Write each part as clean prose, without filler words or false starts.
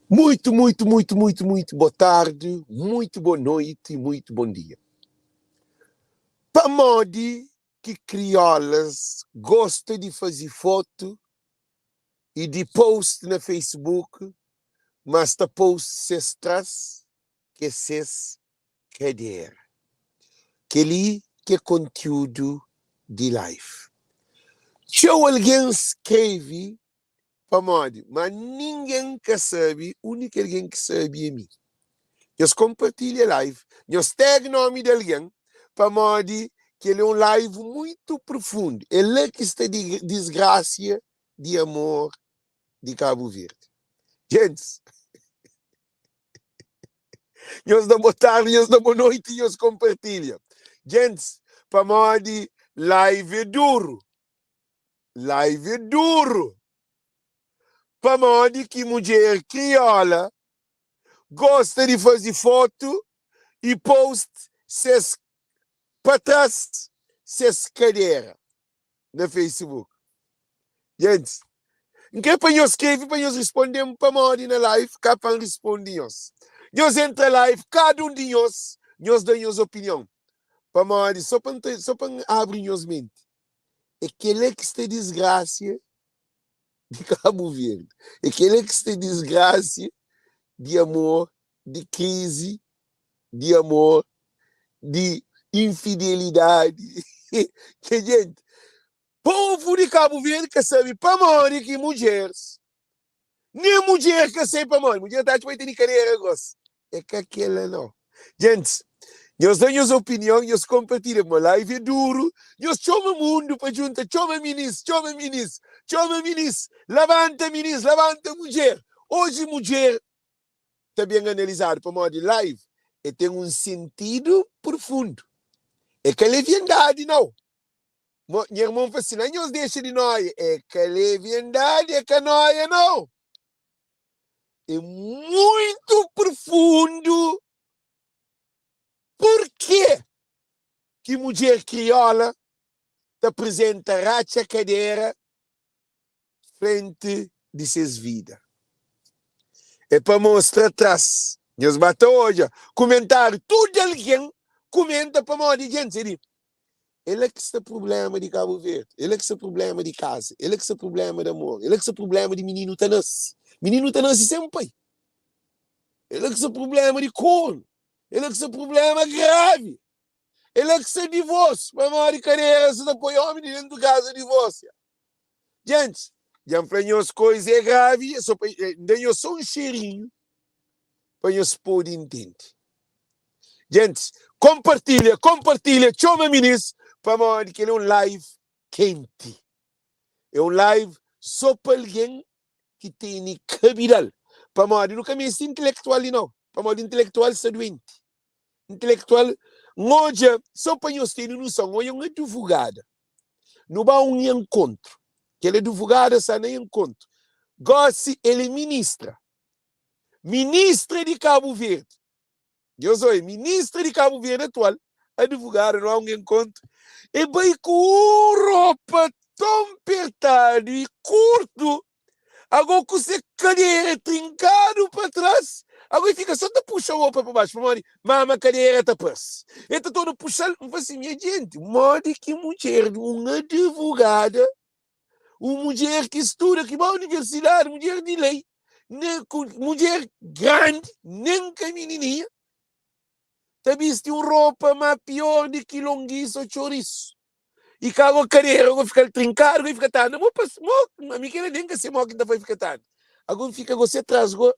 Muito boa tarde, muito boa noite e muito bom dia. Para modo que criolas gostam de fazer foto e de post na Facebook, mas ta post ses tras que ses cadeira. Que ali que é conteúdo de live. Se alguém escreve para modo, mas ninguém que sabe, o único alguém que sabe é mim. Nós compartilhamos live, nós tag nome de alguém, para modo que ele é um live muito profundo. Ele é que está de desgraça de amor de Cabo Verde. Gente, nós damos boa tarde, nós damos boa noite e nós compartilhamos. Gente, para modo live é duro. Live é duro. Para modo que mulher crioula gosta de fazer foto e post ses para trás, ses cadeira no Facebook. Gente, não quer para nós escrever, para nós respondemos para modo na live, cá para responder nós. Nós entra live, cada um de nós damos opinião. Para modo, só para abrir nós mente. É aquele que está desgraça de Cabo Verde. É aquele que está desgraça de amor, de crise, de amor, de infidelidade. Que gente, povo de Cabo Verde que sabe para morrer que mulheres. Nem mulher que sabe para morrer. Mulher está tipo de carreira, gosto. É que aquela não. Gente, nós damos opinião, nós compartilhamos uma live, é duro. Nós chamamos o mundo para juntar. Chama ministro, chama ministro, chama ministro. Levanta ministro, levanta mulher. Hoje mulher está bem analisado para modo de live. E tem um sentido profundo. É que é verdade, não. Meu irmão fala assim, não deixa de nós. É que é verdade, é que nós não. É muito profundo. Por quê que mulher crioula te apresenta racha cadeira frente de suas vidas? É para mostrar atrás. Deus bateu hoje. Comentário. Tudo alguém comenta para modo de gente. Ele é que está problema de Cabo Verde. Ele é que está problema de casa. Ele é que está problema de amor. Ele é que está problema de menino tanas. Menino tanas sempre. Ele é que está problema de corno. Ele é que está problema grave. Ele é que está divórcio. Mas a de carreira se apoia homem dentro de casa divórcio. Gente, já falei as coisas é grave. Dei só um cheirinho para nós poder entender. Gente, compartilha. Chama ministro. Para modo que ele é um live quente. É um live só para alguém que tem capital. Para modo, não caminho intelectual não. Para modo intelectual é doente. Intelectual, hoje, só para nós termos noção, hoje é uma advogada. Não vai um encontro. Aquela advogada está no encontro. Gosta, ele ministra. Ministra de Cabo Verde. Eu sou ministra de Cabo Verde atual. Advogada, não há um encontro. E vai com roupa tão apertada e curto. Agora com você cadeira trincado para trás. Agora fica só de puxar a roupa para baixo. Mama, cadeira está passa. Então todo puxando. Assim, minha gente, modo que mulher, uma advogada, uma mulher que estuda, que vai à universidade, mulher de lei, mulher grande, nem que menininha, está vestindo roupa mais pior do que longuiça ou chouriço. E cago a cadeira, agora fica trincado, agora fica tando. A mim que nem que se moque ainda vai ficar tando. Agora fica você atrás, agora.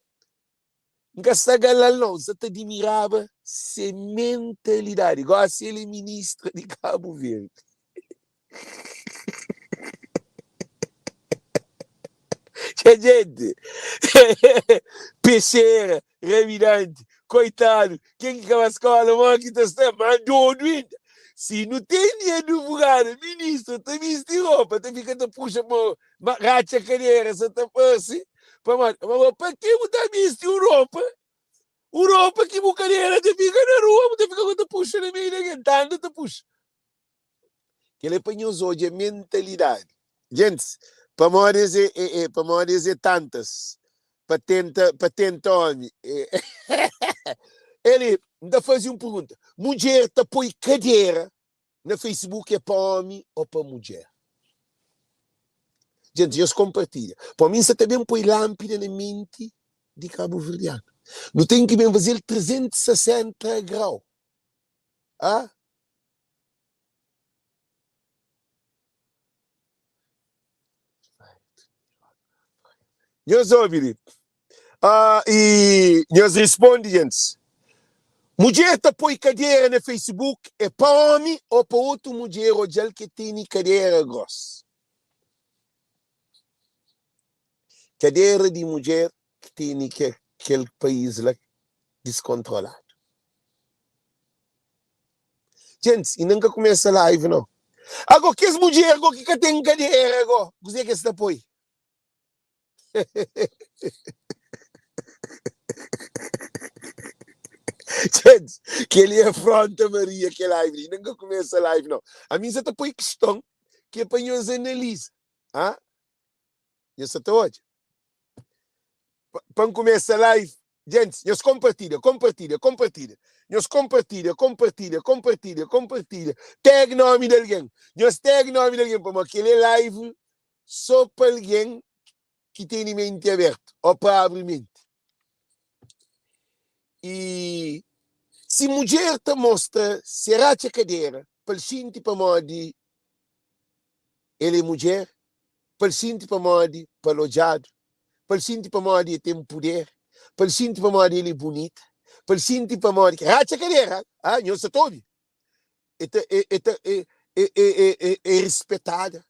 Nunca se galal não, você te admirava sem mentalidade. Igual a se ele ministra de Cabo Verde. Gente, peixeira, revirante, coitado, quem que acaba a escola, mano, que está mandou ainda. Se não tem dinheiro do advogado, ministro, te viste roupa, te fica te puxa uma racha cadeira, você te passe, para que você viste roupa? Europa que a cadeira te fica na rua, te fica te puxa na meio da guitarra, te puxa. Que ele apanhou hoje a mentalidade. Gente, para dizer tantas, Patenta homem. Ele ainda fazia uma pergunta. Mulher te põe cadeira no Facebook é para homem ou para mulher? Gente, eu compartilho. Para mim, você também põe lâmpada na mente de Cabo Verdeano. Não tem que bem fazer 360 graus. Ah? Nós ouvimos. E nós respondemos, gente. Mulher que põe cadeira no Facebook é para homem ou para outro mulher ou que tem cadeira grossa? Cadeira de mulher que tem aquele país lá descontrolado. Gente, e nunca começa a live, não. Agora, que as mulheres que tem cadeira, agora, você que está põe? Gente, que ele afronta Maria, que live, nunca começa a live, não. A mim, você está põe questão que apanhou os analisa. Ah? Isso está hoje. Para começar a live, gente, nós compartilha. Nós compartilha. Tag nome de alguém. Nós tag nome de alguém, para aquele live só para alguém que tem mente aberta, ou para abrir mente. E se mulher te mostra, será que a cadeira, para o cinto para modi, ele é mulher, para o cinto para modi, para o lojado, para o cinto para modi, tem poder, para o cinto para modi, ele é bonita, para o cinto para modi, racha a cadeira, não se tobe, é respeitada.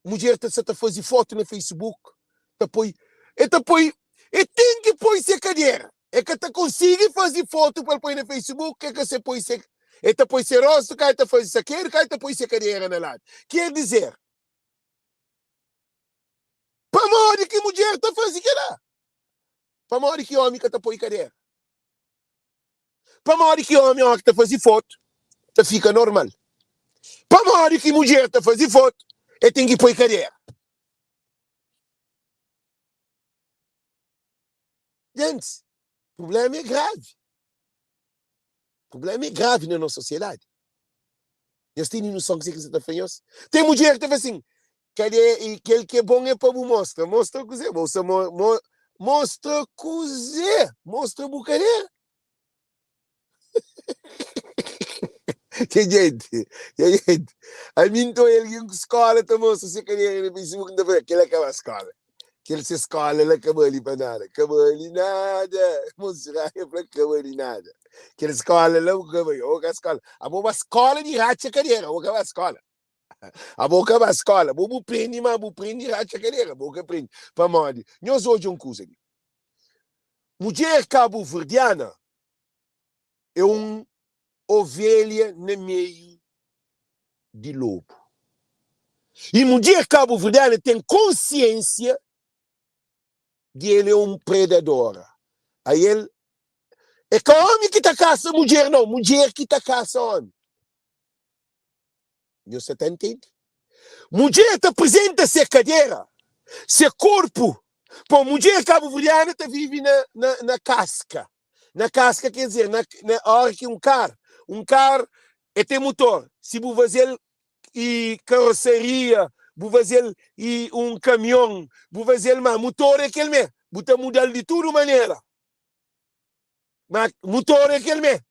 Mulher está fazendo foto no Facebook, e tem que pôr essa cadeira. É que tu consegue fazer foto para pôr no Facebook, é que você põe essa. E tu põe esse rosto, que tu faz isso aqui, que tu põe essa cadeira na lado. Quer dizer, para morrer que mulher está fazendo aquilo. Para morrer que homem que tu põe cadeira. Para morrer que homem que está fazendo foto, tu fica normal. Para morrer que mulher está fazendo foto, e tem que pôr cadeira. Gente, o problema é grave. O problema é grave na nossa sociedade. Eles têm noção que você está fazendo. Tem mulher que está assim, aquele que é bom é para mostrar. Mostra o que você. Mostra o que você. Mostra a bucadeira. Gente. A mim, então, ele em escola, está mostrando se cadeira no Facebook, aquele é aquela escola. Aquele se escola, ela acabou ali para nada. Acabou ali nada. Mostrar para acabou ali nada. Aquela escola, ela acabou. Outra escola. A boa escola de racha cadeira. Outra escola. A boca vai escola. Vou prender, mas vou prender racha cadeira. Boca prende. Para morrer. Nós hoje um coisa aqui. Mulher cabo-verdiana é ovelha no meio de lobo. E mulher cabo-verdiana tem consciência de ele é predador. Aí ele é que homem que está caça mulher, não. Mulher que está caça homem. Você está entendendo? Mulher te apresenta ser cadeira, ser corpo. Pô, mulher cabo-verdiana vive na casca. Na casca quer dizer, na hora que um carro tem motor. Se vou fazer e carroceria, vou fazer e caminhão, vou fazer uma motor é aquele mesmo. Vou mudar de tudo maneira. Mas motor é aquele mesmo.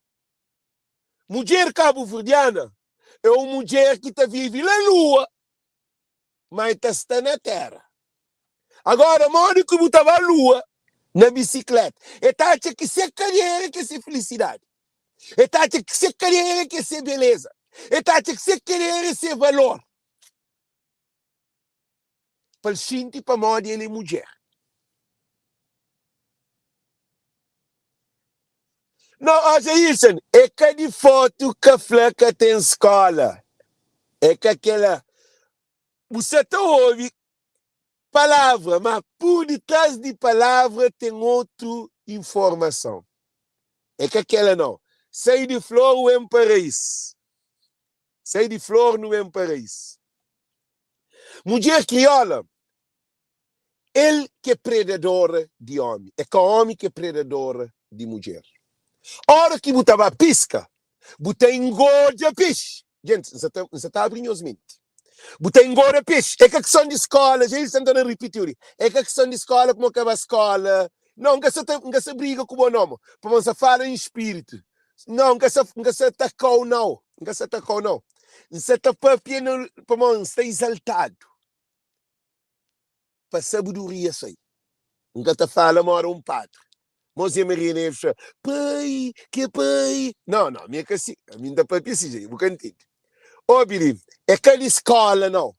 Mulher cabo-verdiana é uma mulher que vive na lua, mas está na terra. Agora, mora que botava a lua na bicicleta. E tá que ser carreira, que ser felicidade. E tá que ser carreira, que ser beleza. E tá que ser carreira, ser valor. Para sentir para moda ele é mulher. Não, olha isso. É que de foto que a flaca tem escola. É que aquela... Você tá ouve palavra, mas por detrás de palavra tem outra informação. É que aquela não. Sai de flor ou em Paris. Sai de flor no em Paris. Mulher crioula ele que é predador de homem, é que o homem que é predador de mulher. Hora que botava a pisca, botei engorda peixe. Gente, você está abrindo os mentes. Botei engorda peixe. É que a questão de escola, já eles tentando repetir. É que a questão de escola, como acaba a escola. Não, nunca se briga com o nome. Para você falar em espírito. Não, nunca se atacou, não. Nunca se atacou, não. Você está para você exaltado. Para sabedoria, sei. Nunca te fala, mora um padre. Mozinha Maria Neves, pai, que pai. Não, minha que assim, a minha da pai assim, eu nunca entendo. Ô, Billy, é aquela escola, não.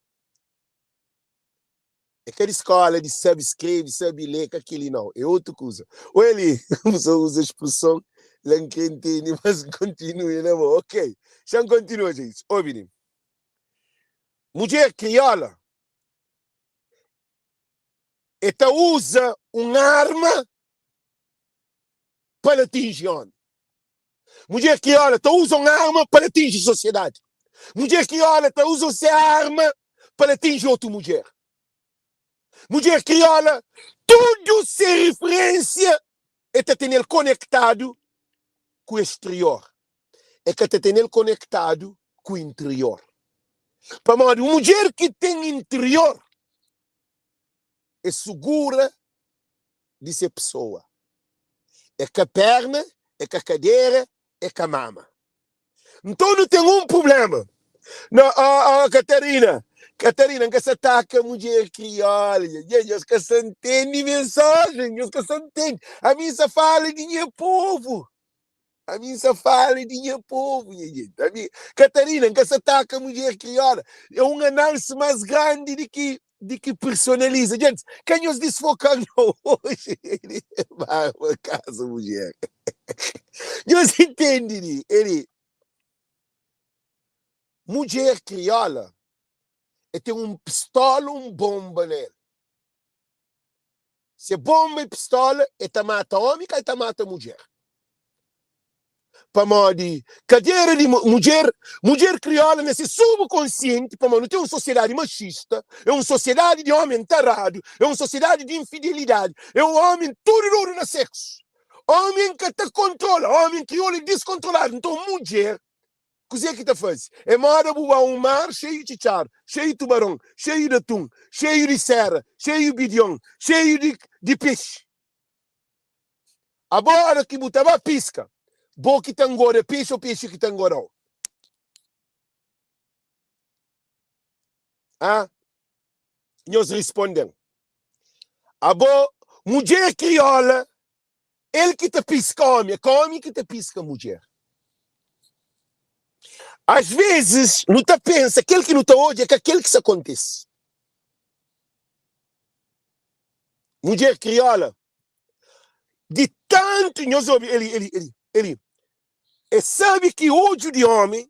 É aquela escola de sabe escrever, sabe ler, que aquele não. É outra coisa. Ou ele usa a expressão, não entende, mas continua, né, bom? Ok. Já continua, gente. Ô, Billy. Mulher crioula, ela usa uma arma para atingir homem. Mulher crioula, ela usa uma arma para atingir a sociedade. Mulher crioula, ela usa essa arma para atingir outra mulher. Mulher crioula, tudo se referência é ter ele conectado com o exterior. É que ter ele conectado com o interior. Para modo, uma mulher que tem interior é segura de ser pessoa. É com a perna, é com a cadeira, é com a mama. Então não tem um problema. Não, Catarina, que se ataca a mulher crioula, os que se entendem mensagem, os que se entendem. A mim se fala de meu povo. A mim se fala de meu povo, gente. Catarina, que se ataca a mulher crioula. É uma análise mais grande de que personaliza. Gente, quem os desfocar hoje? Vai para casa, mulher. Vocês entendem? Mulher crioula tem um pistola, bomba nele. Se bomba e pistola, ele mata homem, ele mata mulher. Para modo, cadeira de mulher crioula nesse subconsciente, para modo, tem uma sociedade machista, é uma sociedade de homem tarado, é uma sociedade de infidelidade, é um homem tudo no sexo. Homem que te controla, homem crioula descontrolado. Então, mulher, o que é que te faz? É mora um mar cheio de char, cheio de tubarão, cheio de atum, cheio de serra, cheio de bidião, cheio de peixe. Agora que botava pisca, boa que tem agora peixe ou peixe que tem agora? Ah? Nós respondemos. Agora, mulher crioula, ele que te pisca homem, é homem que te pisca mulher. Às vezes, não te pensa, aquele que não te odia, é aquele que se acontece. Mulher crioula, de tanto, ele sabe que o ódio de homem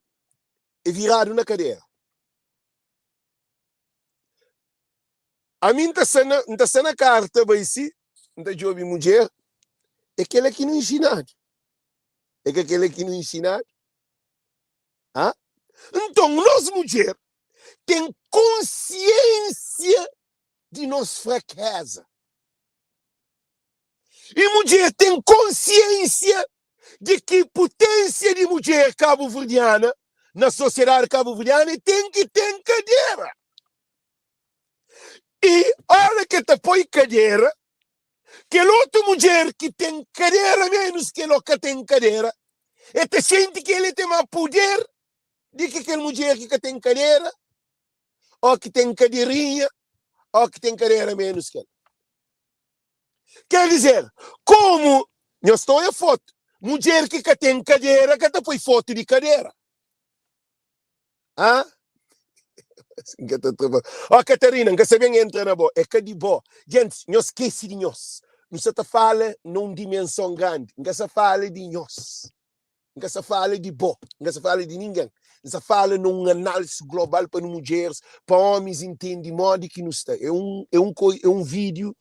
é virado na cadeira. A mim está na carta, vai se, não de ouvir mulher, é aquele que não ensinado. É que aquele que não ensinado. Ah? Então, nós mulheres temos consciência de nossa fraqueza. E mulher tem consciência de que potência de mulher cabo-verdiana, na sociedade cabo-verdiana, tem que ter cadeira. E olha que te põe cadeira, que a outra mulher que tem cadeira menos que ela que tem cadeira, e te sente que ele tem mais poder de que aquela mulher que tem cadeira, ou que tem cadeirinha, ou que tem cadeira menos que ela. Quer dizer, como eu estou a foto, mulher que tem cadeira, que te põe foto de cadeira. Ah? Catarina, que você vem entrar na boa, é que de boa. Gente, não esquece de nós. Não se fala numa dimensão grande, não se fala de nós. Não se fala de boa, não se fala de ninguém. Não se fala numa análise global para mulheres, para homens, entende de modo que não está. É um vídeo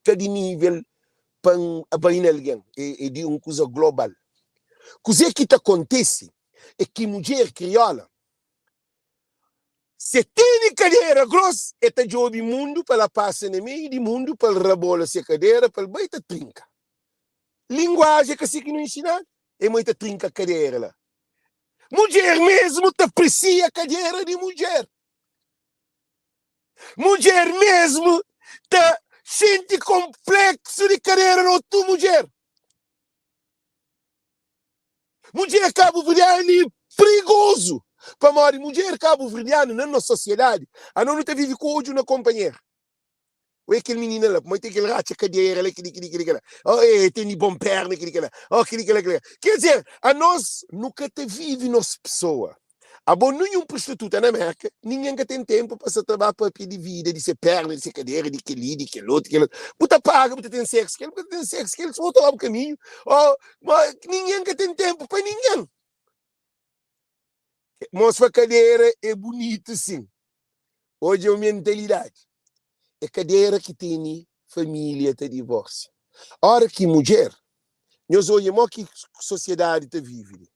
que de nível para alguém, é de uma coisa global. O que acontece é que mulher crioula, Se tem cadeira grossa, é tá job mundo para passar no meio do mundo para rebola se cadeira para baita trinca. Linguagem que assim que não ensinar, é muita trinca cadeira lá. Mulher mesmo te aprecia a cadeira de mulher. Mulher mesmo te sente complexo de cadeira na tua mulher. Mulher cabo-verdiana é perigoso. Para morrer mulher cabo-verdiana na nossa sociedade, a não te vive com ódio na companheira. Ou é aquele menino lá, mas tem aquele racha cadeira, tem bom perna, Quer dizer, a nós nunca te vive nossa pessoa. A bom nenhum prostituta na América, ninguém que tem tempo para se trabalhar para pedir vida, de ser perna, de ser cadeira, de que outro. Puta paga, puta tem sexo, que eles voltam lá no caminho. Mas ninguém que tem tempo para ninguém. Mostra a cadeira é bonito, sim. Hoje é uma mentalidade. É cadeira que tem família te divórcio. Ora que mulher, nós olhamos que sociedade te vive.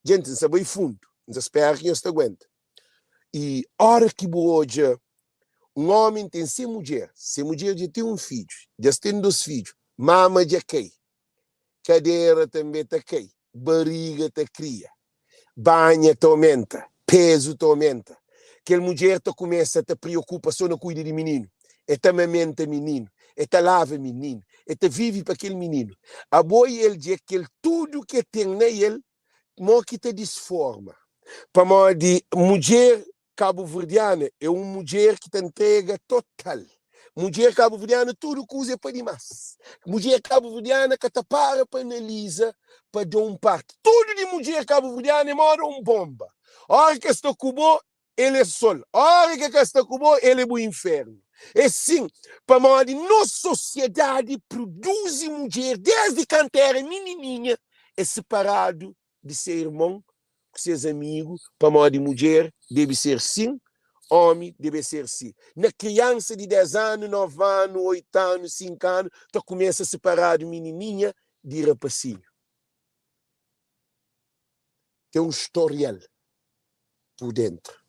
Gente, não sabe fundo, não espera que nós te aguenta. E ora que hoje um homem tem se mulher já tem um filho, já tem 2 filhos, mama já cai, cadeira também te cai, barriga te cria, banha te aumenta, peso te aumenta. Que a mulher te começa a te preocupar só no cuidar de menino. E te amamenta menino, e te lava menino, e te vive para aquele menino. A boa ele diz que tudo que tem nele, que te desforma. Para uma mulher cabo-verdiana, é uma mulher que te entrega total. Mulher cabo-verdiana, tudo que usa para demais. Mulher cabo-verdiana que te para analisar, para dar um parte. Tudo de mulher cabo-verdiana é uma bomba. A hora que está cubo, ele é sol. A hora que está cubo, ele é o inferno. É sim, para uma nossa sociedade produz mulher desde quando era menininha, é separado de ser irmão, com seus amigos, para uma mulher deve ser sim, homem deve ser sim. Na criança de 10 anos, 9 anos, 8 anos, 5 anos, tu começa a separar de menininha de rapacinho. Tem um historial por dentro.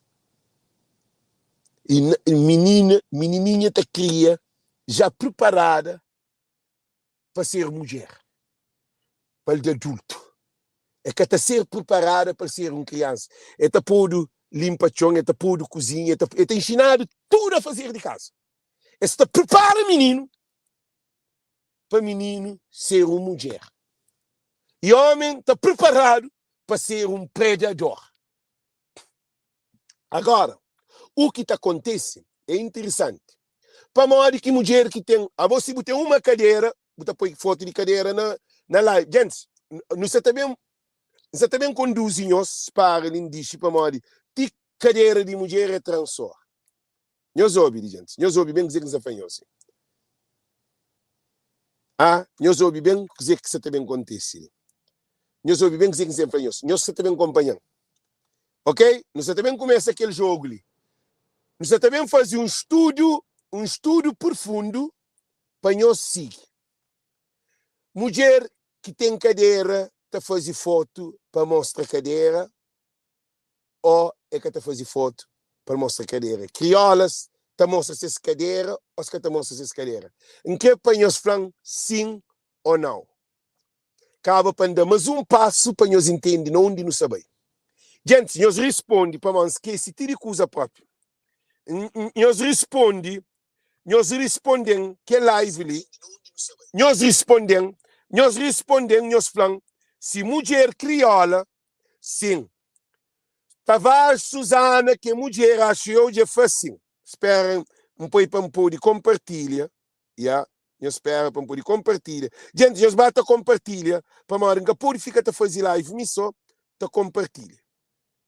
E menininha te cria já preparada para ser mulher, para o adulto. É que está ser preparada para ser uma criança. É te pôr limpa chão, é te pôr cozinha, é te ensinado tudo a fazer de casa. É se te prepara menino para menino ser uma mulher. E homem está preparado para ser um predador. Agora, o que acontece é interessante. Para uma que mulher que tem, você tem uma cadeira, você põe foto de cadeira na live. Gente, você também conduz para indício para uma de cadeira de mulher é transor. Nós ouvimos, gente. Nós ouvimos bem dizer que você faz assim. Nós ouvimos bem dizer que você também acontece. Nós ouvimos bem dizer que você faz assim. Nós também acompanhamos. Ok? Nós também começa aquele jogo ali. Nós também fazemos um estudo profundo para nós seguir. Mulher que tem cadeira, está fazendo foto para mostrar a cadeira, ou é que está fazendo foto para mostrar a cadeira. Criolas, está mostrando essa cadeira, ou que está mostrando essa cadeira. Em que para nós falar sim ou não? Acaba para dar mais um passo para nós entender onde nós sabemos. Gente, nós respondemos para nós esquecer de coisa própria. Nós respondemos que live ali, nós respondemos, nós falamos, se mulher crioula, sim. Tavares Suzana, que mulher achou de fácil. Esperem um pouco de compartilha. Yeah? Eu espero para um pouco de compartilha. Gente, nós bata compartilha. Para uma hora que pode ficar a fazer live, me só, te compartilha.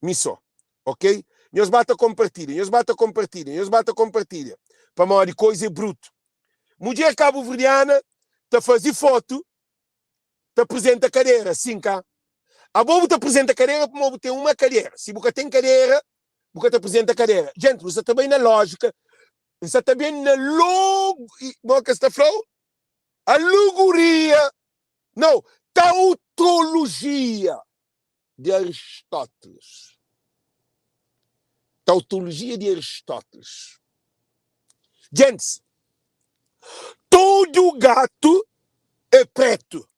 Me só. Ok? Nós bata compartilha. Para uma hora de coisa bruta. Mulher cabo-verdiana, te fazer foto, te apresenta a cadeira, sim, cá. A bobo te apresenta a cadeira, porque você tem uma cadeira. Se você tem cadeira, você te apresenta a cadeira. Gente, você está bem na lógica, você está bem na alegoria, não, tautologia de Aristóteles. tautologia de Aristóteles. Gente, todo gato é preto.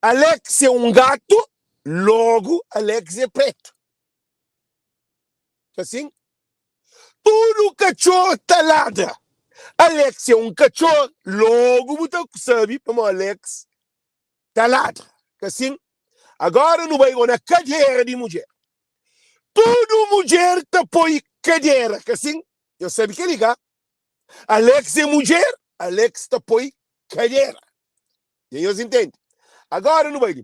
Alex é um gato, logo Alex é preto. Assim? Todo cachorro tá ladra. Alex é um cachorro, logo você sabe como Alex tá ladra. Assim? Agora não vai na cadeira de mulher. Toda mulher tá põe cadeira. Assim? Eu sei que ligar. Alex é mulher, Alex tá põe cadeira. E aí você entende? Agora não vai.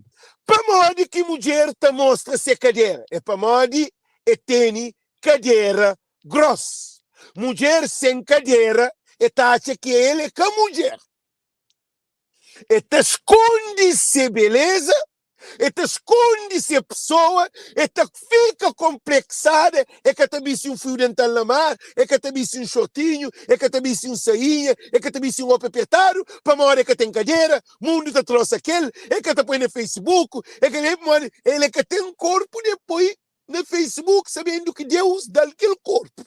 Para modo que mulher te mostra ser cadeira. É para modo e tem cadeira grossa. Mulher sem cadeira e acha que ele é que mulher. E te esconde se beleza, e te esconde se pessoa, e te fica complexada, e que te visse um fio dental na mar, e que te visse um shortinho, e que te visse um sainha, e que te visse um roupa apertado, para uma hora que tem cadeira, mundo te trouxe aquele, e que te põe no Facebook, e que ele que tem um corpo depois no Facebook, sabendo que Deus dá aquele corpo.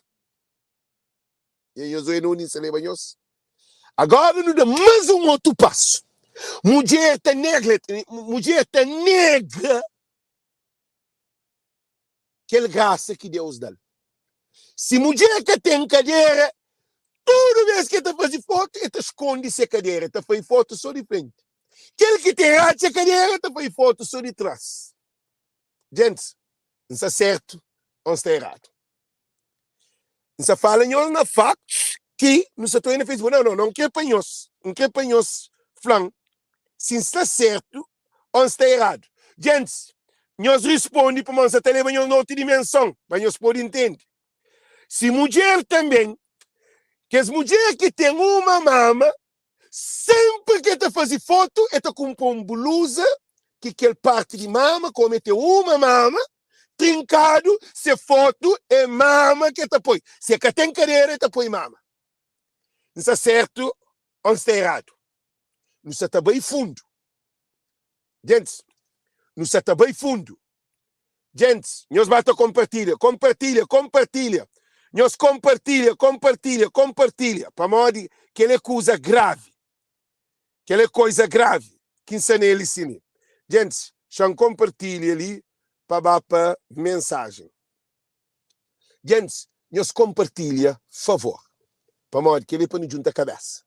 E aí, Josué Nunes, se lembra disso? Agora, não dá mais um outro passo. Mulher te nega aquela graça que Deus dá. Se mulher que tem cadeira, toda vez que te faz foto, te esconde essa cadeira, te faz foto só de frente. Aquele que tem essa cadeira, te faz foto só de trás. Gente, não está certo ou está errado. Não se fala na fact que não se está no Facebook. Não quer panhos. Não quer panhos flan. Se está certo ou está errado. Gente, nós respondemos para nós televisão em outra dimensão, mas nós podemos entender. Se mulher também, que as mulheres que têm uma mama, sempre que te faz foto, ela compra uma blusa, que aquela parte de mama, como tem uma mama, trincado, se foto é mama que te põe. Se é que tem cadeira, te põe mama. Não está certo ou está errado. Não está bem fundo. Gente, não está bem fundo. Gente, nós basta compartilha. Nós compartilha. Para modo que ele é coisa grave. Que ele é coisa grave. Que ensina ele sim. Gente, já compartilha ali para mensagem. Gente, nós compartilha, favor. Para modo que ele põe junto a cabeça.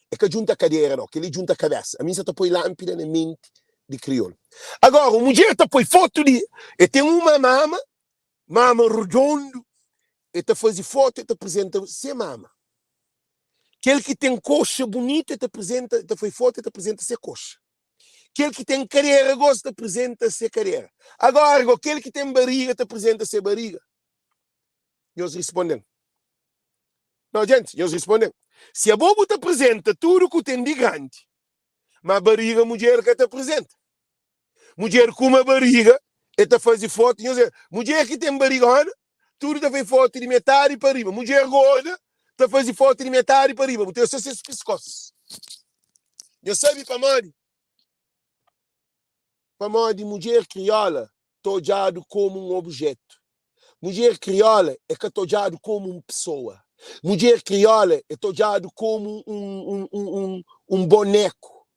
É que junta a cadeira, não. Que ele junta a cabeça. A mim só te põe lâmpada na mente de crioulo. Agora, uma mulher te põe foto de... E tem uma mama redondo, e te faz foto e te apresenta sem mama. Aquele que tem coxa bonita, te apresenta, te faz foto e te apresenta sem coxa. Aquele que tem cadeira, gosta, te apresenta sem cadeira. Agora, aquele que tem barriga, te apresenta sem barriga. E eles respondem. Não, gente, eles respondem. Se a bobo te apresenta tudo que tem de grande, mas a barriga, a mulher que te apresenta. Mulher com uma barriga, e te faz foto. Mulher que tem barrigona, tudo te faz foto de metade para arriba. Mulher gorda, te faz foto de metade para arriba. Porque eu sei esses pescoços. Eu sei para mãe. Para mãe de mulher crioula, tojado como um objeto. Mulher crioula é que tojado como uma pessoa. Mulher crioula é tojado como um boneco.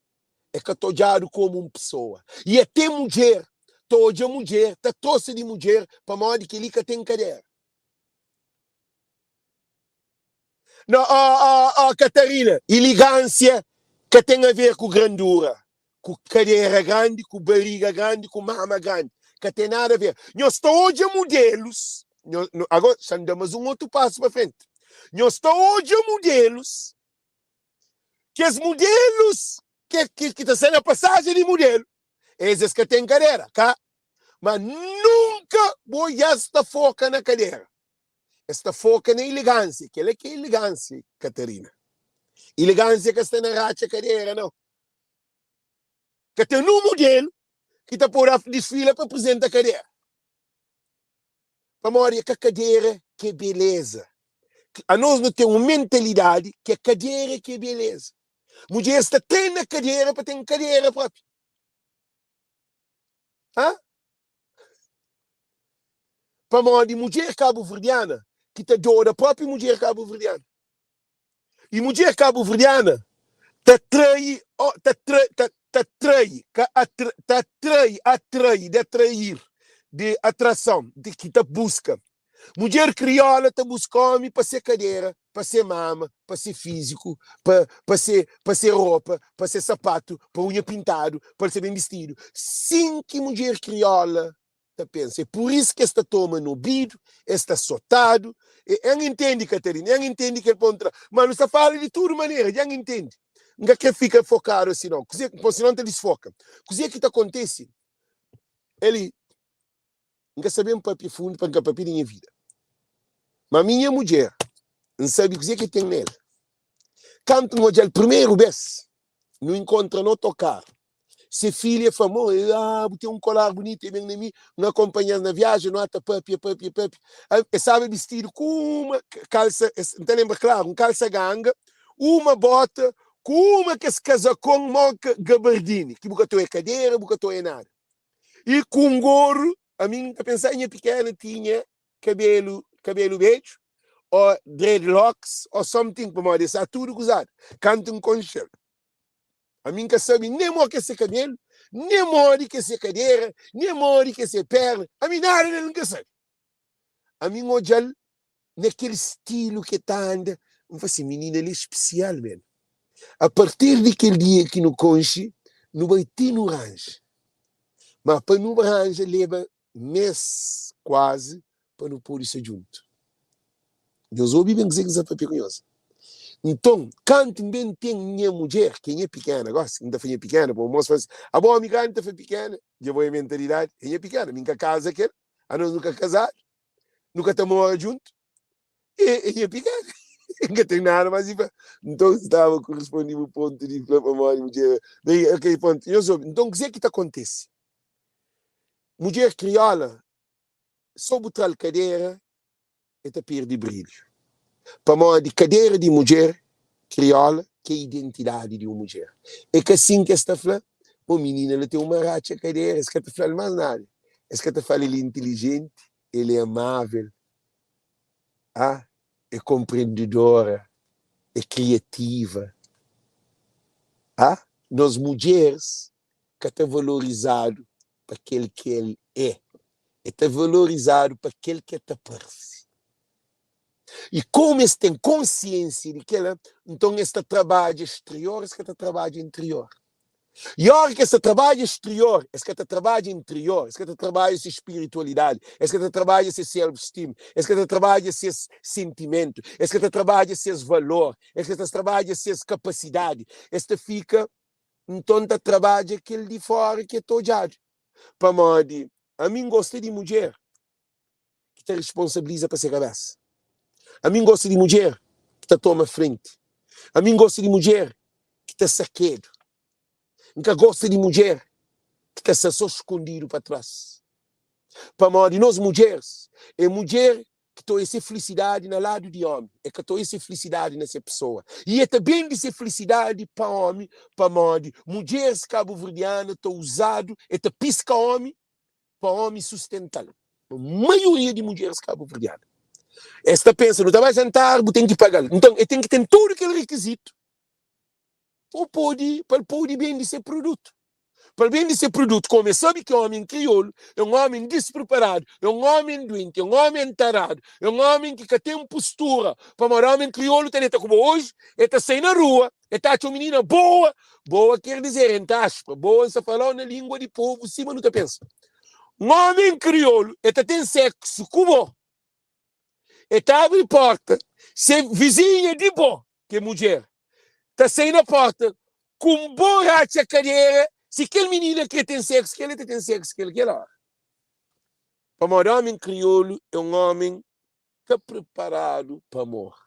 É que tojado como uma pessoa. E até mulher, toda mulher, tá tosse de mulher, para modo que ele tem cadeira. Não, Catarina, elegância que tem a ver com grandura, com cadeira grande, com barriga grande, com mama grande, que tem nada a ver. Nós estamos hoje modelos, agora andamos um outro passo para frente. Nós estamos hoje modelos, que os modelos que está sendo a passagem de modelo, esses que têm cadeira, cá, mas nunca vou esta foca na cadeira. Esta foca na elegância, que é elegância, Catarina. Elegância que está na racha cadeira, não. Que tem um modelo que está por a desfila para apresentar a cadeira. Para morar que a cadeira que é beleza. A nós não temos uma mentalidade que a cadeira que é beleza. Mulher está tendo a cadeira para ter cadeira própria. Hã? para uma mulher cabo-verdiana que está dor da própria mulher cabo-verdiana. E mulher cabo-verdiana atrai, de atrair, de atração, de que te busca. Mulher crioula te busca homem para ser cadeira, para ser mama, para ser físico, para ser roupa, para ser sapato, para unha pintado, para ser bem vestido. Sim que mulher crioula te pensa. É por isso que esta toma no ouvido, esta sotado. Ela entende, Catarina, ela entende que ele pode entrar. Mas não está falando de tudo maneira, ela entende. Não quer ficar focado assim, não. Se não te desfoca. O que acontece? Ele não quer saber um papo fundo para não papir minha vida. Mas minha mulher não sabe o que tem nele. Quando o primeiro vez não encontra no tocar. Se filha é famosa, tem um colar bonito, e vem de mim, não acompanha na viagem, não ata papi. E sabe vestido com uma calça, não te lembra claro, um calça ganga, uma bota, com uma que se casa com moca gabardine, que boca é cadeira, boca é nada. E com um gorro, a mim, a pensar em pequena, tinha cabelo beijo, ou dreadlocks, ou something, para moda, está tudo usado. Canto um concerto. A mim que sabe nem morre que ser cabelo, nem morre que ser cadeira, nem morre que ser perna. A mim nada não quer saber. A mim hoje, naquele estilo que está anda, não faz assim, menina, ele é especial, mesmo. A partir daquele dia que no conche, não vai ter no range. Mas para no range, leva mês quase para não pôr isso junto. Deus ouve bem dizer que isso é perigoso. Então, quando também tem minha mulher, que é pequena, gosta, ainda foi pequena, para o moço faz, a boa amiga ainda foi pequena, já vou a mentalidade, é pequena, nunca casa aquele, a nós nunca casar, nunca estamos juntos, e é pequena, nunca tem nada mais, então estava correspondendo ao ponto de para a mulher, daí, ok, ponto, eu soube, então, o que é que acontece? Mulher crioula, sob o cadeira, e te perde brilho. Para uma de cadeira de mulher crioula, que é a identidade de uma mulher. É que assim que esta fala, uma menina ela tem uma racha cadeira, é que esta fala mais nada. É que esta fala, ele é inteligente, ele é amável, é compreendedora, é criativa. Nós mulheres, que está valorizado para aquele que ele é. Está valorizado para aquele que está parecido. E como eles têm consciência de que ela, então este trabalho exterior, este trabalho interior. E a hora que este trabalho exterior, este trabalho interior, este trabalho essa espiritualidade, este trabalho esse self-esteem, este trabalho esse sentimento, este trabalho esse valor, este trabalho essa capacidade, este fica, então da trabalho aquele de fora que é tojado. Para modo, a mim gosto de mulher que te responsabiliza para ser cabeça. A mim gosta de mulher que te toma frente. A mim gosta de mulher que te saquedo. Nunca gosta de mulher que está só escondido para trás. Para nós, nós mulheres, é mulher que tem essa felicidade no lado de homem. É que tem essa felicidade nessa pessoa. E é também essa felicidade para homem, para nós. Mulheres cabo-verdianas estão usadas, é que pisca homem, para homem sustentá-lo. A maioria de mulheres cabo-verdianas. Esta pensa, não está mais sentar, tem que pagar. Então, ele tem que ter todo aquele requisito para poder vender esse produto. Para vender esse produto, como sabe que é um homem crioulo, é um homem despreparado, é um homem doente, é um homem tarado, é um homem que tem postura. Para um homem crioulo, ele está como hoje, ele está saindo na rua, ele está uma menina boa, boa quer dizer, em áspera, boa se falar na língua de povo, cima não te pensa. Um homem crioulo, ele tem sexo como ele abre porta, se vizinha de boa, que é mulher, está saindo na porta, com borracha cadeira, se aquele menino que tem sexo, que ele tem sexo, que ele quer lá. Para um homem crioulo é um homem que é preparado para amor.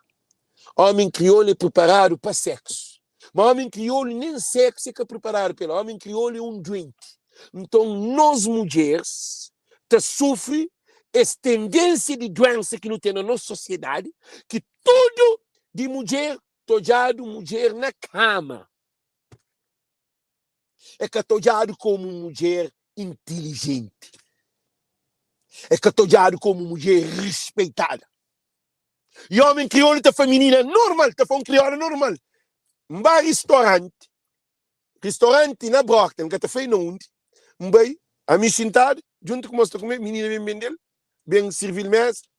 Homem crioulo é preparado para sexo. Mas homem crioulo nem sexo é que é preparado pelo homem crioulo é um doente. Então, nós mulheres, sofrem essa tendência de doença que não tem na nossa sociedade, que tudo de mulher, tojado mulher na cama. É que tojado como mulher inteligente. É catojado como mulher respeitada. E homem crioulo tá feminina normal, tá um crioulo normal. Mba restaurante na Brockton, que tá feio onde, mbai, a mim sentado, junto com mostra comer, menina bem bendel, bem servir mestre,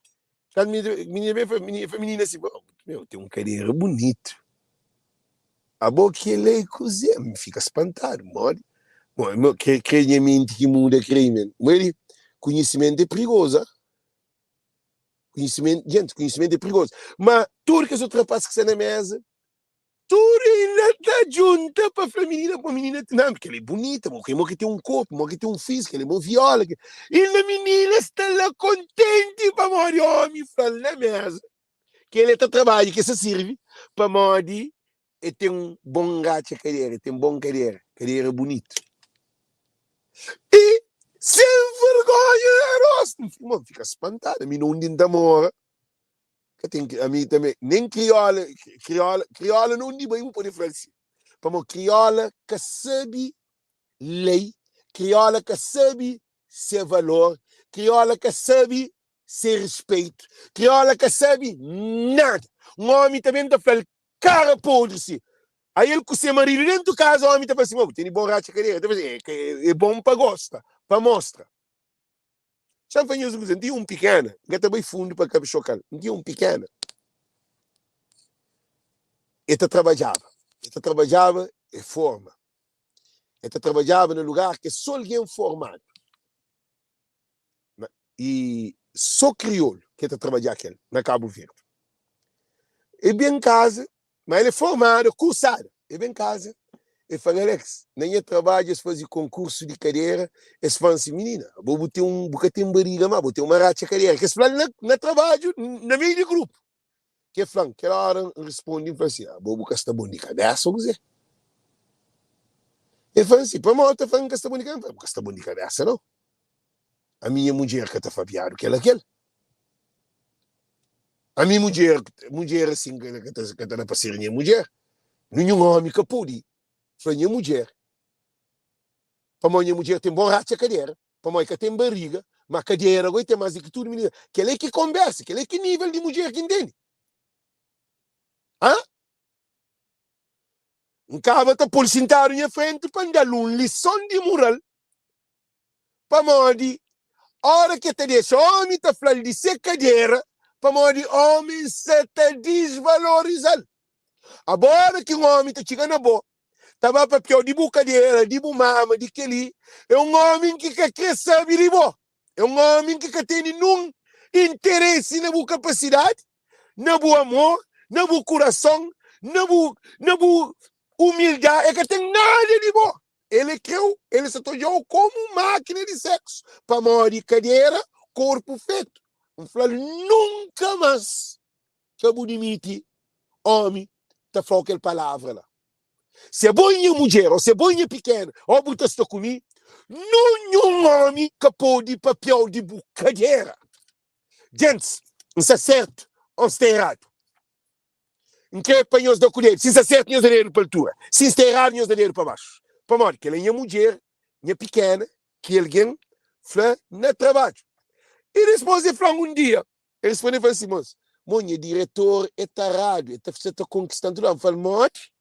cada menina bem feminina assim, meu, tem carreira bonito. A boca que ele é cozinha, me fica espantado, mole. Bom, crediamente que muda crime. Mas conhecimento é perigoso. Conhecimento é perigoso. Mas tudo que as ultrapassa que está na mesa, tudo ainda está junto para a menina, não, porque ela é bonita, porque tem um corpo, porque tem um físico, ela é uma viola. E a menina está lá contente para morrer homem, fala na mesa. Que ele está trabalhando, que se serve para morrer e tem um bom gato carreira, tem um bom carreira bonito. E sem vergonha, fica espantado, a mim não namora. A mim também, nem crioula não diz bem para diferenciar. Para crioula que sabe lei, crioula que sabe ser valor, crioula que sabe ser respeito, crioula que sabe nada. Um homem também está falando cara podre se. Aí ele com o seu marido dentro de casa, o homem está falando assim, tem borracha cadeira, é bom para gosta, para mostra. Já foi isso, não tinha um pequeno, que está bem fundo para caber chocar, não tinha um pequeno. Ele trabalhava em forma. Ele trabalhava no lugar que só alguém formado. E só crioulo que está trabalhando aquele, na Cabo Verde. E bem em casa, mas ele é formado, cursado. E bem em casa, ele fala, Alex, nem é trabalho, eles fazem concurso de carreira, eles falam assim, menina, vou botar um bocadinho de barriga, mas vou ter uma racha carreira, que eles falam na trabalho, na meio de grupo. Que falam, aquela hora responde e fala assim, vou botar esta bom de cabeça, ou dizer. Ele fala assim, para mal, tá falando que esta bom de cabeça, não, esta bom de cabeça, não. A minha mulher que está fabiado, que ela quer. A minha mulher assim, que está para ser minha mulher, nenhum homem que pode. Foi minha mulher. Para minha mulher tem bom racha cadeira, para mãe que tem barriga, mas cadeira agora tem mais do que tudo, menina. Que ela é que conversa, que ela é que nível de mulher que entende. Hã? Um cara está por sentar em frente para dar uma lição de moral. Para mãe, a hora que te deixa homem está falando de ser cadeira, para mãe, homem se está desvalorizando. Agora que um homem está chegando a boa, estava para pior de cadeira, de mama, de aquele, é um homem que quer saber de boa. É um homem que tem nenhum interesse na boa capacidade, na boa amor, na boa coração, na boa humildade, é que tem nada de bom. Ele se tornou como máquina de sexo, para morrer cadeira, corpo feito. Um falo nunca mais que eu admite homem tá falando aquela palavra lá. Se é boinha mulher, ou se é boinha pequena, ou botar está comigo, nenhum homem que pode papel de cadeira. Gente, não está certo, ou está errado. Não quer apanhar da colher. Se está certo, nós daremos para a altura. Se está errado, nós daremos para baixo. Para morrer, que ela é mulher, é pequena, que alguém fala no trabalho. E depois ele fala um dia, ele responde e fala assim, moço, meu diretor é tarado, ele está conquistando tudo. Eu falo, morte.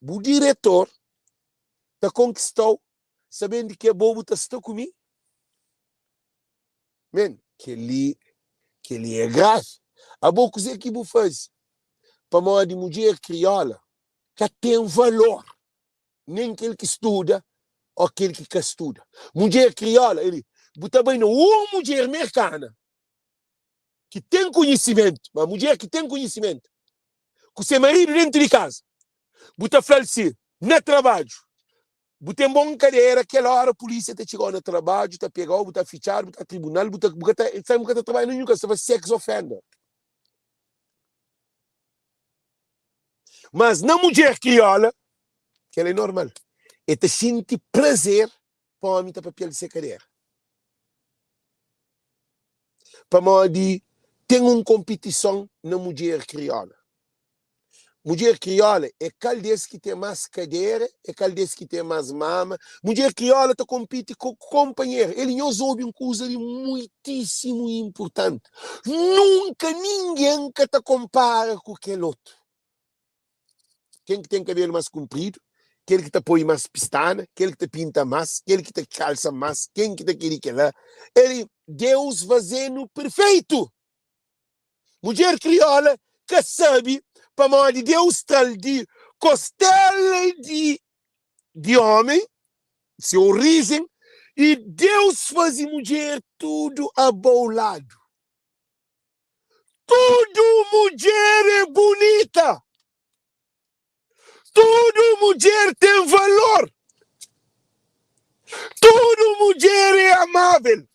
O diretor está conquistou, sabendo que é bobo, está comigo. Man, que ele é grave. Há pouco coisa que eu faz para uma de mulher crioula que tem valor. Nem aquele que estuda ou aquele que estuda. Mulher crioula, ele bota bem uma mulher americana que tem conhecimento, uma mulher que tem conhecimento, com seu marido dentro de casa, bota falsi, no trabalho, bota em bom cadeira, aquela hora a polícia te chegou no trabalho, te pegou, bota fichar, bota tribunal, bota trabalho nunca, você vai sex offender. Mas na mulher crioula, que ela é normal, e te sente prazer para o homem ter papel de ser cadeira. Para modo tem uma competição na mulher crioula. Mulher crioula é aquele que tem mais cadeira, é aquele que tem mais mama. Mulher crioula está compete com o companheiro. Ele nos ouve uma coisa muitíssimo importante. Nunca ninguém que te compara com aquele outro. Quem que tem cabelo mais comprido, aquele que te põe mais pistana, aquele que te pinta mais, aquele que te calça mais, quem que te quer que lá. Deus fazendo perfeito. Mulher crioula que sabe para mão de Deus tal de costela de homem, seu origem, e Deus faz mulher tudo abaulado. Tudo mulher é bonita. Tudo mulher tem valor. Tudo mulher é amável.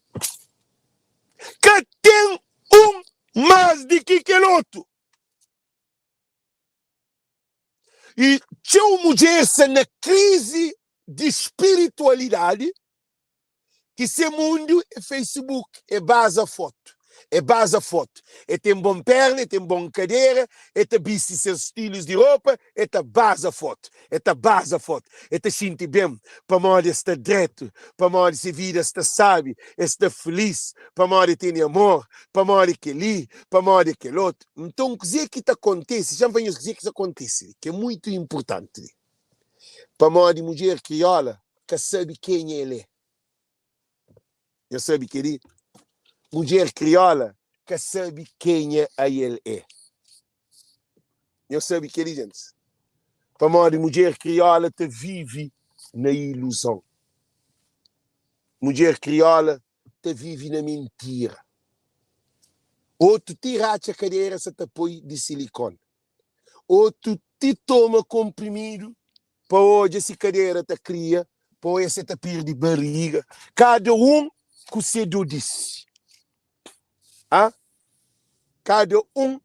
Que tem mais do que aquele outro. E se a mulher está na crise de espiritualidade, que esse mundo é Facebook, é base a foto. É base a foto. É tem bom perna, é tem bom cadeira, é te veste seus estilos de roupa, é te base a foto. É te base a foto. É te sentir bem, para modo estar direto, para modo se vida está sabe, está feliz, para modo ter amor, para modo que ali, para modo aquele outro. Então, o que te acontece, já venho dizer que isso acontece, que é muito importante. Para modo de mulher crioula, que sabe quem ele é. Eu sabe que ele mulher crioula que sabe quem ele é. Eu sabe que ele, gente. Para modo mulher crioula te vive na ilusão. Mulher crioula te vive na mentira. Ou tu tiraste a cadeira se te põe de silicone. Ou tu te toma comprimido para hoje essa cadeira te cria, para hoje você te perde barriga. Cada um com o seu disse. Ah? Cada um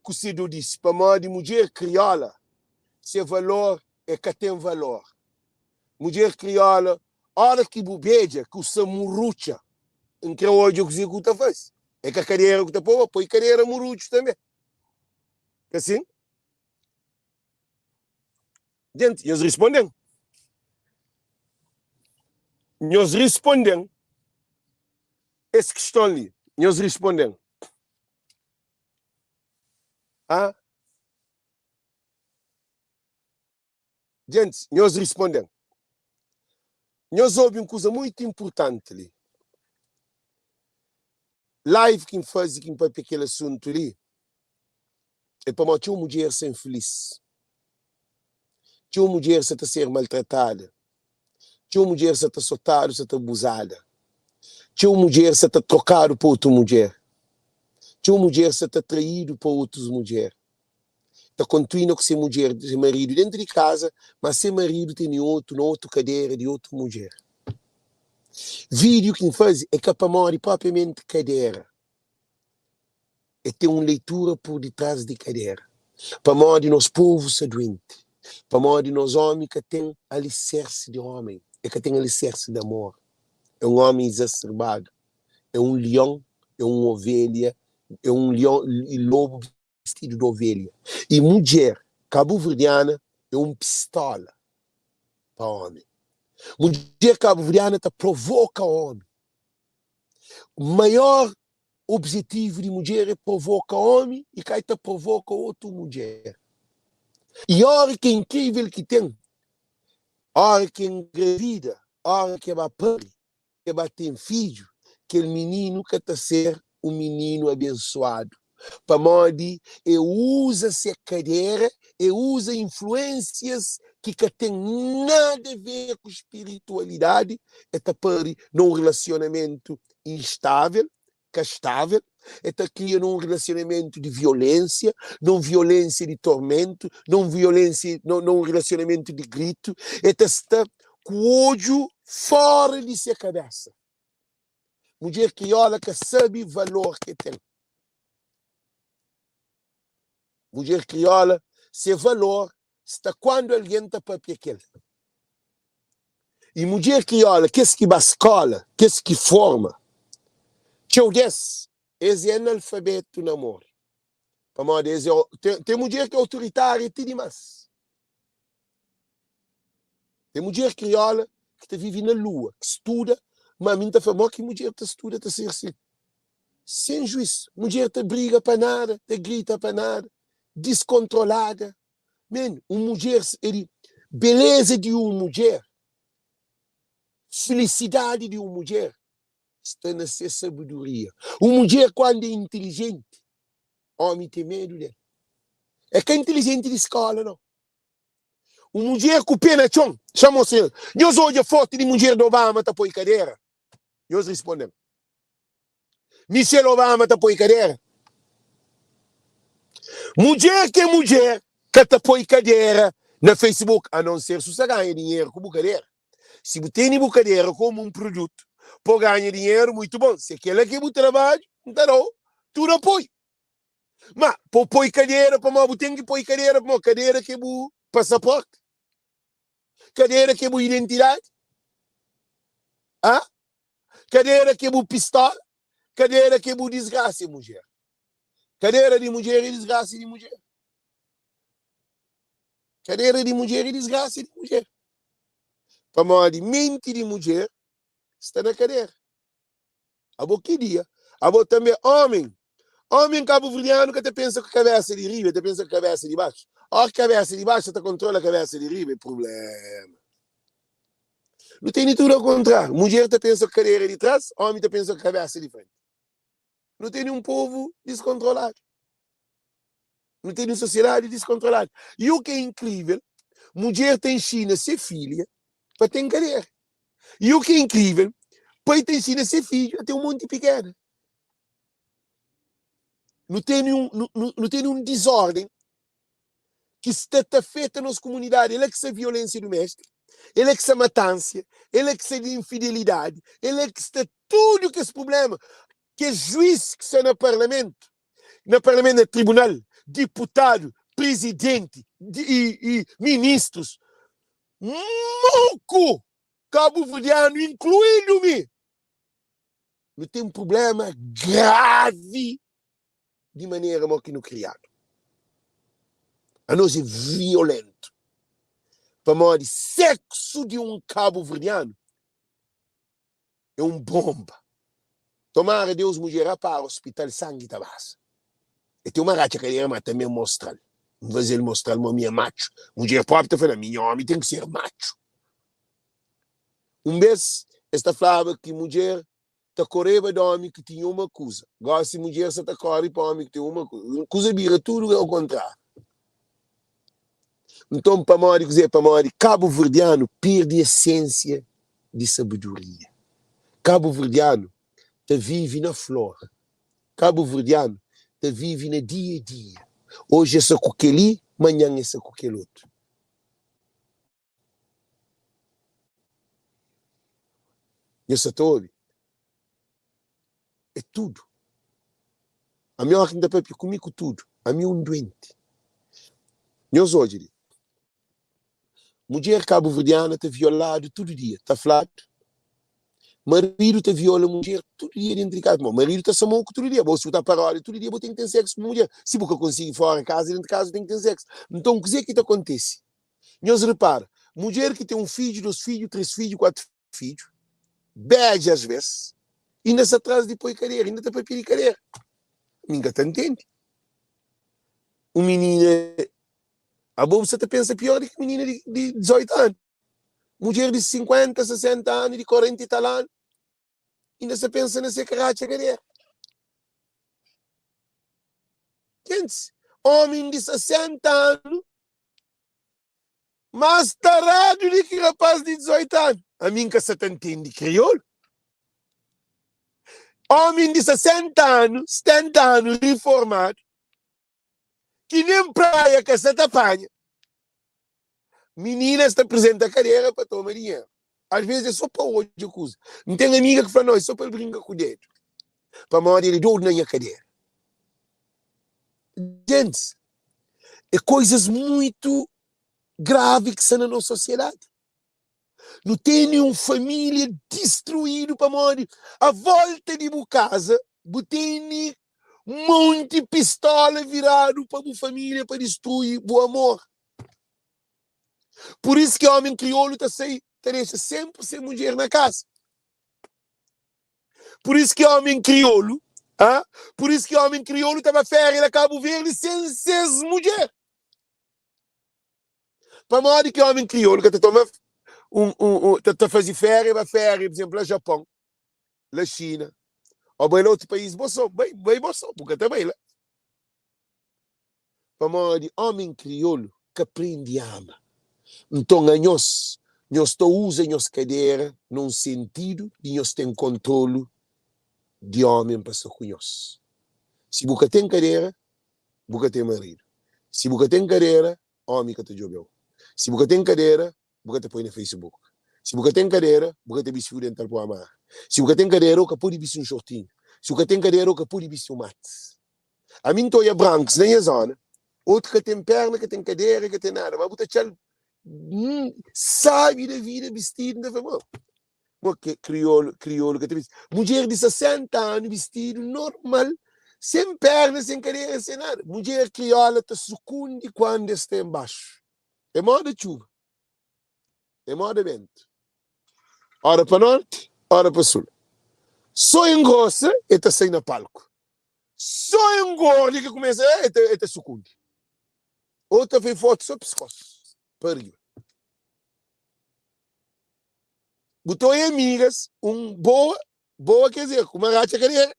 com o seu disse. Para modo de mulher crioula, seu valor é que tem valor. Mulher crioula, hora que bobeja, que o seu murrucha, em que hoje o que você faz. É que a cadeira que está põe cadeira murrucha também. Assim? Gente, eles respondem. Eles respondem. Essa questão ali. Eles respondem. Ah? Gente, eles respondem. Eles ouvem uma coisa muito importante ali. Live que faz que para aquele assunto ali é para uma mulher ser infeliz. Uma mulher se está ser maltratada. Uma mulher se está soltada, se está abusada. Uma mulher se está trocada por outra mulher. Uma mulher se está traído por outras mulheres. Está continua com ser mulher, seu marido dentro de casa, mas seu marido tem na outra cadeira de outra mulher. Vídeo que faz é que para morrer propriamente cadeira. É ter uma leitura por detrás de cadeira. Para morrer nos povos doentes. Para morrer nos homens que têm alicerce de homem. É que tem alicerce de amor. É um homem exacerbado. É um leão, é uma ovelha, é um leão e lobo vestido de ovelha. E mulher cabo-verdiana é um pistola para homem. Mulher cabo-verdiana te provoca homem. O maior objetivo de mulher é provocar homem e que te provoca outra mulher. E a hora que é incrível que tem, a hora que engravida, a hora que vai parir, que vai ter filho, aquele menino que está ser um menino abençoado. Para modo eu usa essa cadeira, eu usa influências que tem nada a ver com espiritualidade, é para num relacionamento instável, castável, é cria num relacionamento de violência, não violência de tormento, não violência, não relacionamento de grito, é está com o olho fora de sua cabeça. Mulher crioula que sabe o valor que tem. Mulher crioula, seu valor está quando alguém está para aquele. E mulher crioula, que é que vai à escola, que é que forma? Teu des, esse é analfabeto no amor. Para modo dizer, tem mulher que é autoritária e demais. Tem mulher crioula que vive na lua, que estuda, mas a mim está falando que mulher que estuda, está ser assim. Sem juízo. Mulher te briga para nada, te grita para nada, descontrolada. Man, uma mulher, beleza de uma mulher, felicidade de uma mulher, está na sua sabedoria. Uma mulher, quando é inteligente, homem tem medo dela. É que é inteligente de escola, não. Uma mulher com pena chão, chama assim. Nós hoje a foto de mulher do Obama está por cadeira. Nós respondemos. Michelle Obama está por cadeira. Mulher que está por cadeira na Facebook, a não ser se você ganha dinheiro com cadeira. Se você tem cadeira como um produto, para ganhar dinheiro, muito bom. Se aquele que você trabalha, então, tudo apoio. Mas, para pôr cadeira, para você tem que pôr cadeira, para cadeira que é o passaporte. Cadeira que é a identidade. Ah? Cadeira que é a pistola. Cadeira que é a desgraça de mulher. Cadeira de mulher e desgraça de mulher. Cadeira de mulher e desgraça de mulher. Para modo de mente de mulher, está na cadeira. A boa que dia. A boa também, homem. Homem cabo-verdiano que te pensa com a cabeça de riba, te pensa com a cabeça de baixo. A cabeça de baixo, te controla a cabeça de riba, é problema. Não tem tudo ao contrário. Mulher te pensa com a cadeira de trás, homem te pensa com a cabeça de frente. Não tem um povo descontrolado. Não tem uma sociedade descontrolada. E o que é incrível, mulher tem China ser filha para ter cadeira. E o que é incrível, pai tem China ser filho até um monte pequeno. Não tem um desordem que está feita nas comunidades. Ele é que se violência doméstica, ele é que se matança, ele é que se infidelidade, ele é que está tudo que esse problema. Que é juiz que está no parlamento é tribunal, deputado, presidente e ministros. Moco cabo-verdiano, incluindo-me. Não tem um problema grave de maneira que não criado. A nós é violento. Para modo de sexo de um cabo-verdiano é uma bomba. Tomara Deus mulher para o hospital sangue tabas. E tem uma racha que ele também mostra. Não vai ele mostrar uma minha macho. Mulher pobre está falando, minha homem tem que ser macho. Vez, esta falava que mulher está correndo de homem que tinha uma coisa. Agora, se mulher está correndo para homem que tem uma coisa. Uma coisa vira tudo ao contrário. Então, para modo cabo-verdiano perde a essência de sabedoria. Cabo-verdiano te vive na flor. Cabo-verdiano te vive no dia a dia. Hoje é só com aquele, amanhã é só com aquele outro. Isso todo é tudo. A minha ordem da Pepe comigo tudo. A minha um doente. Nós hoje, mulher cabo-verdiana te violado todo dia. Está falado? Marido te viola mulher todo dia dentro de casa. Marido te chamou todo dia. Você está parado todo dia, você tem que ter sexo com mulher. Se você conseguir fora de casa, dentro de casa, tem que ter sexo. Então, o que é que acontece? Nós repara, mulher que tem um filho, 2 filhos, 3 filhos, 4 filhos, bege às vezes, ainda se atrasa de pôr cadeira, ainda está para pedir cadeira. Ninguém te entende. Um menino, a boa você pensa pior do que menina de 18 anos. Mulher de 50, 60 anos, de 40 e tal anos, ainda se pensa nessa carracha cadeira. Gente, homem de 60 anos, mais tarado do que rapaz de 18 anos. A mim que você entende crioulo. Homem de 60 anos, 70 anos, reformado, que nem praia que você apanha. Menina está presente a cadeira para tomar dinheiro. Às vezes é só para hoje a coisa. Não tem amiga que fala, não, é só para brincar com o dedo. Para uma hora ele dou na minha cadeira. Gente, é coisas muito graves que são na nossa sociedade. Não tem nenhuma família destruída para morrer. A volta de uma casa, tem monte pistola virado para a família, para destruir o amor. Por isso que o homem crioulo deixa sempre ser mulher na casa. Por isso que o homem crioulo, por isso que o homem crioulo estava férias a Cabo Verde sem ser mulher. Para modo que o homem crioulo que toma fazer férias, por exemplo, no Japão, na China, ou em outro país, bem, porque também lá. Para modo homem crioulo que aprende a amar. Então, nós usamos nossa cadeira num sentido de nós ter controle de homem para ser conhecido. Se você tem cadeira, você tem marido. Se você tem cadeira, homem que te jogou. Se você tem cadeira, você te põe no Facebook. Se você tem cadeira, você te viste dental para amar. Se você tem cadeira, você pode vestir shortinho. Se você tem cadeira, você pode vestir mate. A mim, estou branco, nem a zona. Outro que tem perna, que tem cadeira, que tem nada. Mas você sabe da vida vestido da família. Porque crioulo que tem mulher de 60 anos vestido normal, sem perna, sem cadeira, sem nada. Mulher crioula te sucunde quando está embaixo. É moda chuva. É moda vento. Hora para norte, hora para sul. Só engrossa e está sem no palco. Só engorda que começa e te sucunde. Outra vez foto só pescoço. Pariu. Botou em amigas, boa quer dizer, com uma racha cadeira,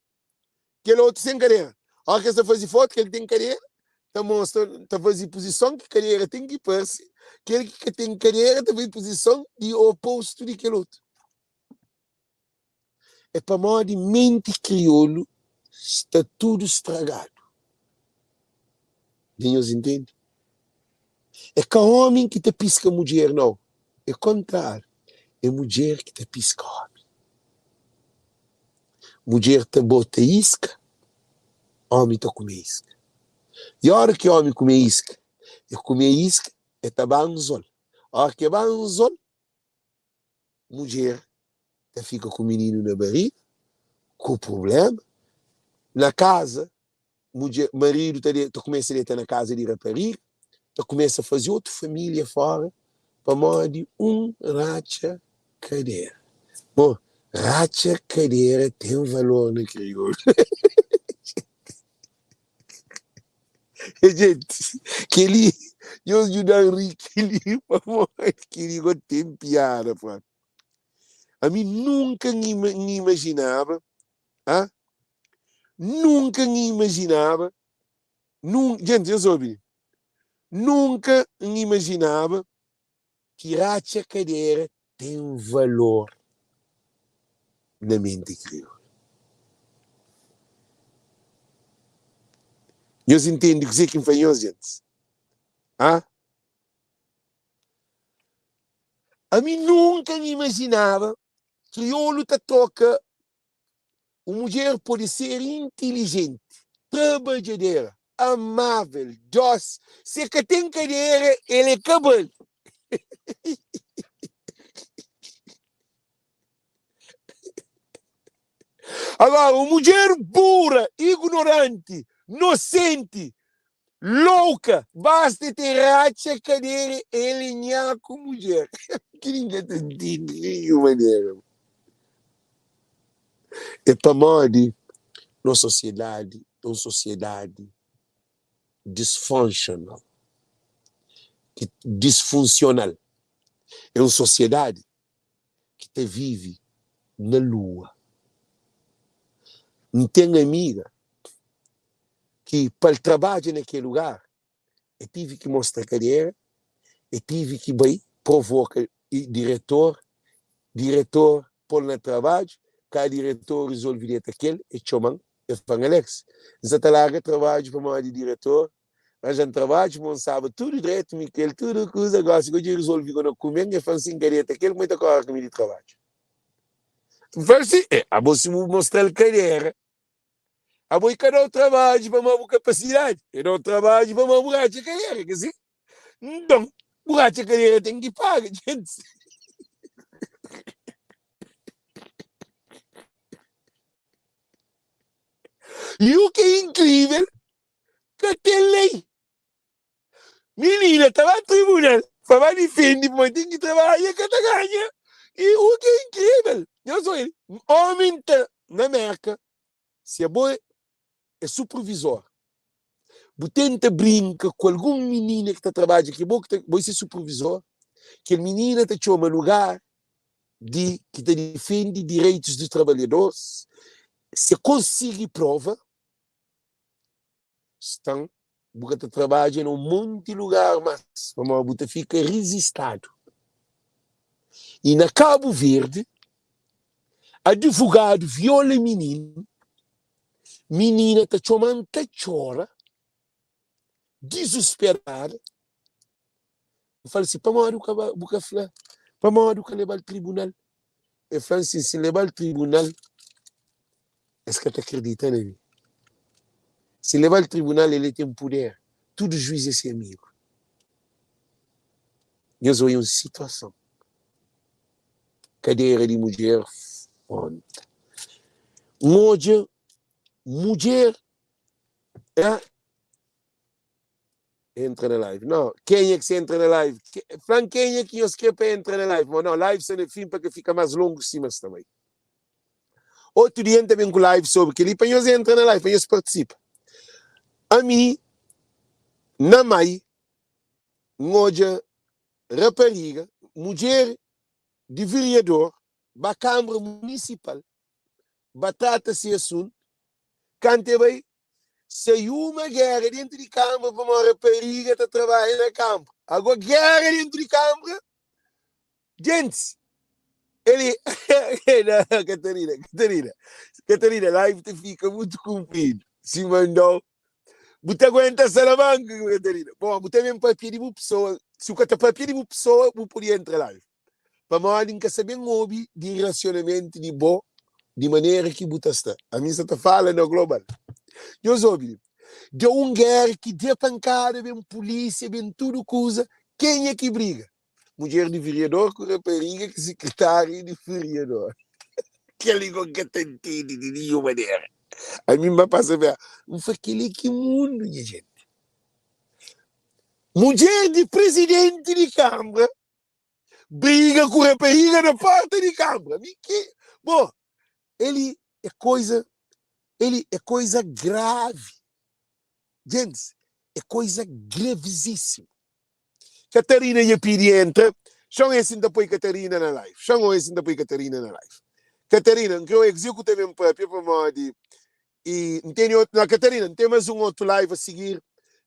que ele outro sem cadeira. A hora que você faz foto, que ele tem cadeira, está fazendo posição que cadeira tem que parecer. Aquele que tem cadeira está fazendo posição de oposto daquele outro. É para modo de mente crioulo, está tudo estragado. Ninhos entende? É que o homem que te pisca mulher, não. É contrário. É mulher que te pisca homem. Mulher te bota isca, homem te come isca. E a hora que o homem come isca é tabanzol. A hora que é banzol, mulher te fica com o menino na barriga, com problema. Na casa, marido te começa a estar na casa de rapariga, te começa a fazer outra família fora, para modo de racha cadeira. Bom, racha cadeira tem um valor no crioulo. Gente, eu ajudar aquele, que ele tem piada, pô. A mim nunca me imaginava, nunca me imaginava, gente, eu soube, nunca me imaginava que racha cadeira tem um valor na mente crioula. Eu entendo que quem faz, gente. A mim nunca me imaginava que crioulo te toca. Uma mulher pode ser inteligente, trabalhadeira, amável, doce. Se que tem cadeira, ele é cabelo. Agora, uma mulher burra, ignorante, inocente, louca, basta ter racha cadeira, ele nha com mulher. Que ninguém te entende de nenhuma maneira. É para modo uma sociedade disfuncional. Disfuncional. É uma sociedade que te vive na lua. Não tem amiga que para o trabalho naquele lugar eu tive que mostrar cadeira, eu tive que provocar diretor pôr no trabalho, cada diretor resolve aquele, e chamam, e falam, Alex, você está lá que trabalho para uma de diretor, mas já trabalho, não sabe tudo direito, Miquel, tudo coisa, agora se eu resolvi quando eu comer, eu faço assim, cadeira, aquele, muita coisa que me de trabalho. Faz assim, a você mostrar a cadeira, a boa cada um trabalho para uma capacidade, e não trabalho para uma borracha cadeira, que assim, então, borracha cadeira tem que pagar, gente. E o que é incrível, que tem lei. Menina, estava no tribunal, para defender, mas tem que trabalhar que tá ganha. E o que é incrível, eu sou ele, homem na América, se é bom, é supervisor. Você tenta brincar com algum menino que está trabalhando aqui, você ser supervisor, que a menina está chama lugar que defende direitos dos trabalhadores, se conseguir prova, estão, você trabalha em um monte de lugar, mas você fica resistado. E na Cabo Verde, advogado viola menina está chamando, chora, desesperada. Eu falo assim, para onde que levar ao tribunal? Eu falo assim, se levar ao tribunal, é que tu acredita em mim? Se levar ao tribunal, ele tem poder. Todo juiz é seu amigo. Eu sou em uma situação. Cadeira de mulher, fonte. Mulher, entra na live. Não, quem é que se entra na live? Flan, quem é que eu esqueço para entrar na live? Mas não, live são de fim para que fica mais longo cima também. Outro dia também com live sobre que ele para nós entra na live, para nós participa. A mim, na mãe, ngoja rapariga, mulher de vereador, da Câmara Municipal, batata se assunto, cante bem, saiu uma guerra dentro de Câmara para uma rapariga que trabalha na Câmara. Agora, guerra dentro de Câmara, gente, ele. Não, Catarina, live te fica muito comprido. Se mandou. Você aguenta Salamanca, Catarina. Bom, você mesmo para pedir uma pessoa. Se o cara para pedir uma pessoa, você podia entrar live. Para mal, nunca saber um hobby de relacionamento de bom, de maneira que você está. A mim, você está falando no global. Eu soube. De um guerra que dê pancada, vem polícia, vem tudo coisa. Quem é que briga? Mulher de vereador com rapariga que secretária de vereador. Que ligou que tem de nenhuma maneira. A mim vai passar a ver. Não foi aquele que mundo, gente. Mulher de presidente de Câmara briga com rapariga na porta de Câmara. Bom, ele é coisa grave. Gente, é coisa gravíssima. Catarina e a Pirienta, chão esse depois Catarina na live. Chão esse depois Catarina na live. Catarina, que eu executo mesmo para modo e não, Catarina, não tem mais um outro live a seguir,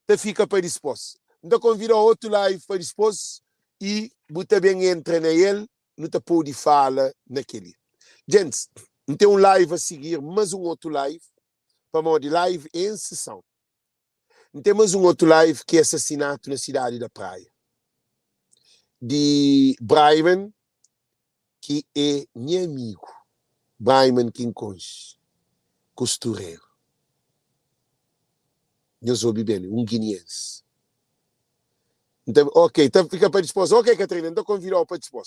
te fica para dispor. Então convido outro live para dispor e você bem entra nele, não te pode falar naquele. Gente, não tem um live a seguir, mais um outro live, para modo de live em sessão. Não tem mais um outro live que é assassinato na cidade da Praia. De Braiman, que é meu amigo. Braiman Quincões, costureiro. Eu sou bem, um guineense. Então, ok, então fica para dispor. Ok, Catarina, então convidou para dispor.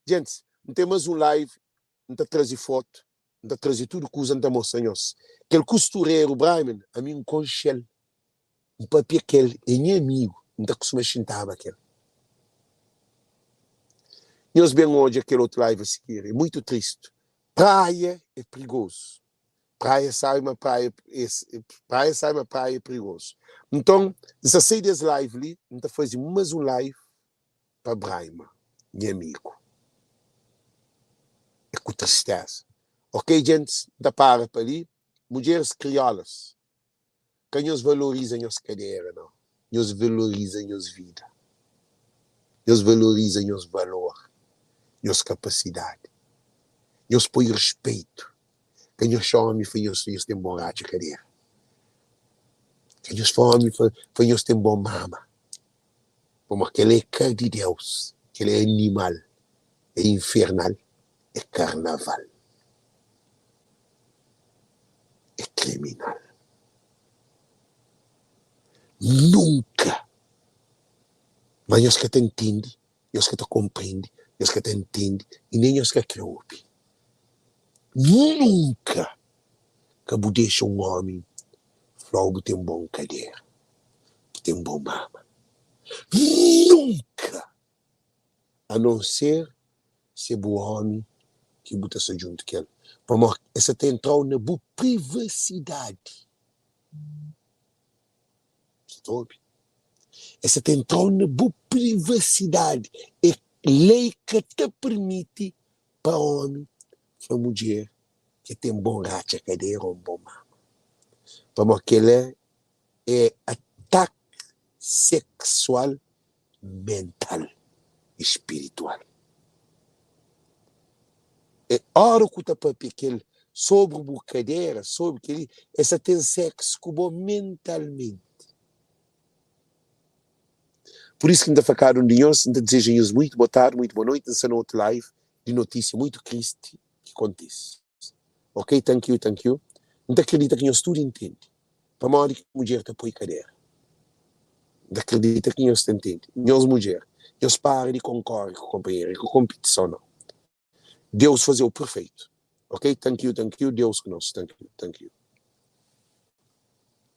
Gente, não tem mais um live, não está trazer foto, não está trazer tudo que usa, não mostrar nós. Aquele costureiro, Braiman, a mim um conchel, um papel que ele é meu amigo, não está costuma sentar aquele. Nós bem hoje aquele outro live a seguir, é muito triste. Praia é perigoso. Praia sai uma praia é perigoso. Então, 16 dias live ali, então fazemos mais um live para Braima, meu amigo. É com tristeza. Ok, gente? Da para ali. Mulheres crioulas. Que nos valorizam as cadeiras, não. Nos valorizam as vidas. Nos valorizam os valores. Nos capacidade. Nos põe respeito. Que nos chame foi nos tem borracha cadeira. Que nos fome foi nos tem bom mama. Como aquele é cara de Deus. Aquele é animal. É infernal. É carnaval. É criminal. Nunca. Mas nós que te entende, nós que te compreende, nós que te entende, e nem nós que ouve. Nunca que eu deixe um homem logo tem um bom cadeira, que tem um bom mama. Nunca, a não ser se o homem que bota se junto com ele. Para essa tem entrado na boa privacidade. Sabe? Essa tem entrado na boa privacidade. É lei que te permite para homem, para mulher, que tem um bom racha cadeira ou um bom mama. Para aquele é ataque sexual, mental, espiritual. É hora que está para aquele sobre a cadeira, sobre aquele, essa tem sexo como mentalmente. Por isso que ainda ficaram de nós, ainda desejam muito boa tarde, muito boa noite, nessa outra live de notícia muito triste que acontece. Ok? Thank you. Não acredita que nós tudo entende. Para uma hora que a mulher está por cadeira. Não acredita que nós entende. Nós mulher, nós param de concorrer com o companheiro, com a competição não. Deus fazer o perfeito. Ok? Thank you. Deus conosco. Thank you.